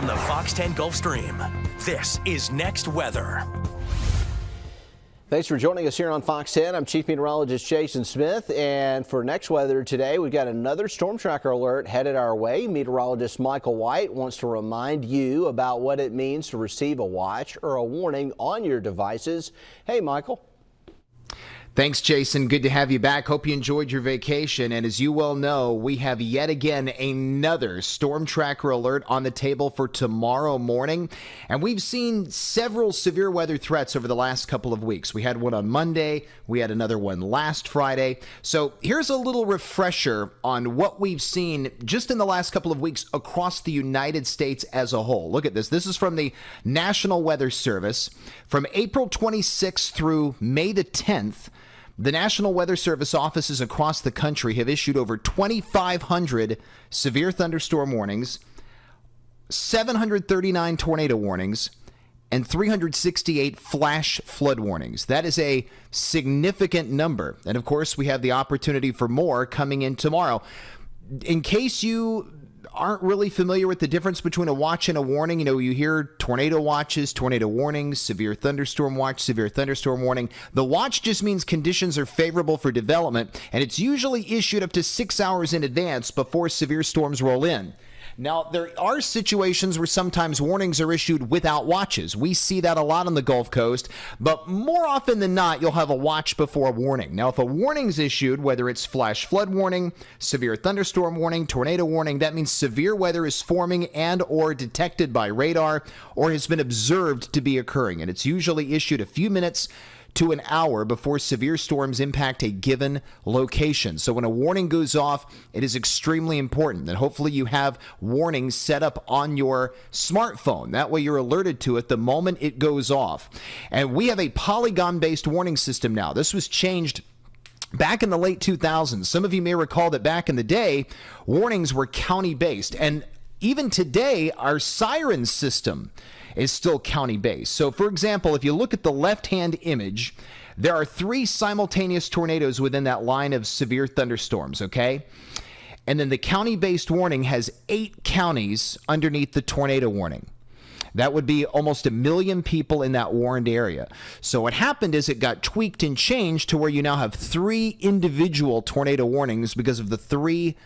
the Fox 10 Gulf Stream. This is Next Weather. Thanks for joining us here on Fox 10. I'm Chief Meteorologist Jason Smith, and for Next Weather today, we've got another storm tracker alert headed our way. Meteorologist Michael White wants to remind you about what it means to receive a watch or a warning on your devices. Hey, Michael. Thanks, Jason. Good to have you back. Hope you enjoyed your vacation. And as you well know, we have yet again another storm tracker alert on the table for tomorrow morning. And we've seen several severe weather threats over the last couple of weeks. We had one on Monday. We had another one last Friday. So here's a little refresher on what we've seen just in the last couple of weeks across the United States as a whole. Look at this. This is from the National Weather Service. From April 26th through May the 10th, the National Weather Service offices across the country have issued over 2,500 severe thunderstorm warnings, 739 tornado warnings, and 368 flash flood warnings. That is a significant number. And of course, we have the opportunity for more coming in tomorrow. In case you aren't really familiar with the difference between a watch and a warning, you hear tornado watches, tornado warnings, severe thunderstorm watch, severe thunderstorm warning. The watch just means conditions are favorable for development, and it's usually issued up to 6 hours in advance before severe storms roll in. Now, there are situations where sometimes warnings are issued without watches. We see that a lot on the Gulf Coast, but more often than not, you'll have a watch before a warning. Now, if a warning's issued, whether it's flash flood warning, severe thunderstorm warning, tornado warning, that means severe weather is forming and or detected by radar or has been observed to be occurring, and it's usually issued a few minutes to an hour before severe storms impact a given location. So when a warning goes off, it is extremely important. And hopefully you have warnings set up on your smartphone. That way you're alerted to it the moment it goes off. And we have a polygon-based warning system now. This was changed back in the late 2000s. Some of you may recall that back in the day, warnings were county-based. And even today, our siren system is still county-based. So, for example, if you look at the left-hand image, there are 3 simultaneous tornadoes within that line of severe thunderstorms, okay? And then the county-based warning has 8 counties underneath the tornado warning. That would be almost 1 million people in that warned area. So what happened is it got tweaked and changed to where you now have 3 individual tornado warnings because of the 3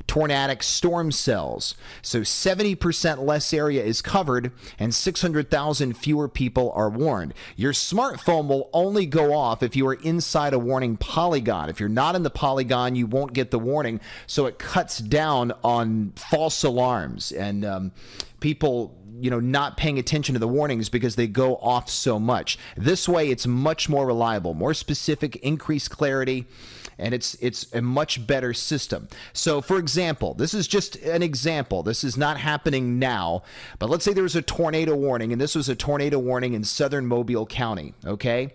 tornadic storm cells. So 70% less area is covered and 600,000 fewer people are warned. Your smartphone will only go off if you are inside a warning polygon. If you're not in the polygon, you won't get the warning. So it cuts down on false alarms and people not paying attention to the warnings because they go off so much. This way, it's much more reliable, more specific, increased clarity, and it's a much better system. So, for example, this is just an example. This is not happening now, but let's say there was a tornado warning, and this was a tornado warning in southern Mobile County, okay?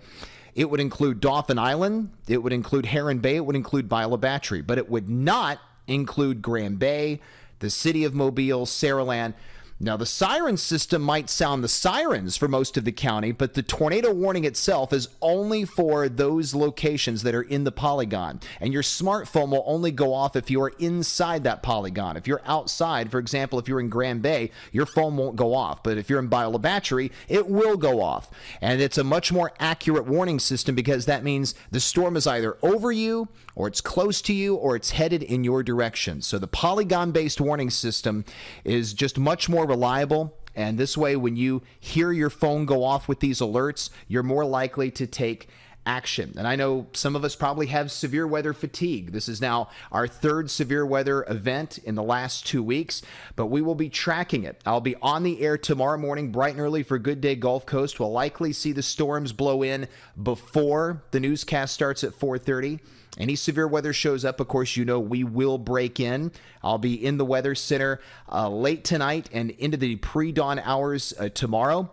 It would include Dauphin Island, it would include Heron Bay, it would include Beulah Battery, but it would not include Grand Bay, the city of Mobile, Saraland. Now, the siren system might sound the sirens for most of the county, but the tornado warning itself is only for those locations that are in the polygon. And your smartphone will only go off if you are inside that polygon. If you're outside, for example, if you're in Grand Bay, your phone won't go off. But if you're in Beulah Battery, it will go off. And it's a much more accurate warning system because that means the storm is either over you, or it's close to you, or it's headed in your direction. So the polygon-based warning system is just much more reliable, and this way when you hear your phone go off with these alerts, you're more likely to take action. And I know some of us probably have severe weather fatigue. This is now our 3rd severe weather event in the last 2 weeks, but we will be tracking it. I'll be on the air tomorrow morning bright and early for Good Day Gulf Coast. We'll likely see the storms blow in before the newscast starts at 4:30. Any severe weather shows up, of course, we will break in. I'll be in the Weather Center late tonight and into the pre-dawn hours tomorrow.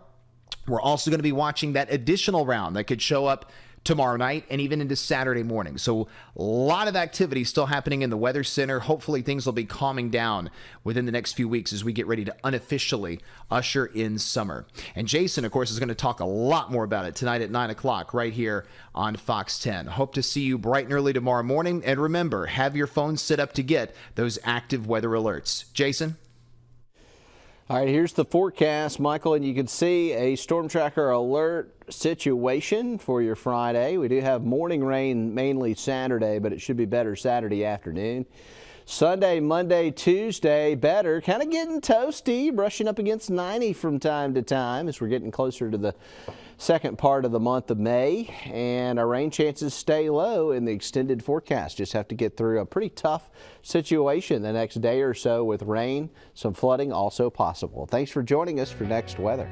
We're also going to be watching that additional round that could show up tomorrow night and even into Saturday morning. So a lot of activity still happening in the Weather Center. Hopefully things will be calming down within the next few weeks as we get ready to unofficially usher in summer. And Jason, of course, is going to talk a lot more about it tonight at 9 o'clock right here on Fox 10. Hope to see you bright and early tomorrow morning. And remember, have your phone set up to get those active weather alerts. Jason? All right, here's the forecast, Michael, and you can see a storm tracker alert situation for your Friday. We do have morning rain mainly Saturday, but it should be better Saturday afternoon. Sunday, Monday, Tuesday, better. Kind of getting toasty, brushing up against 90 from time to time as we're getting closer to the second part of the month of May. And our rain chances stay low in the extended forecast. Just have to get through a pretty tough situation the next day or so with rain. Some flooding also possible. Thanks for joining us for Next Weather.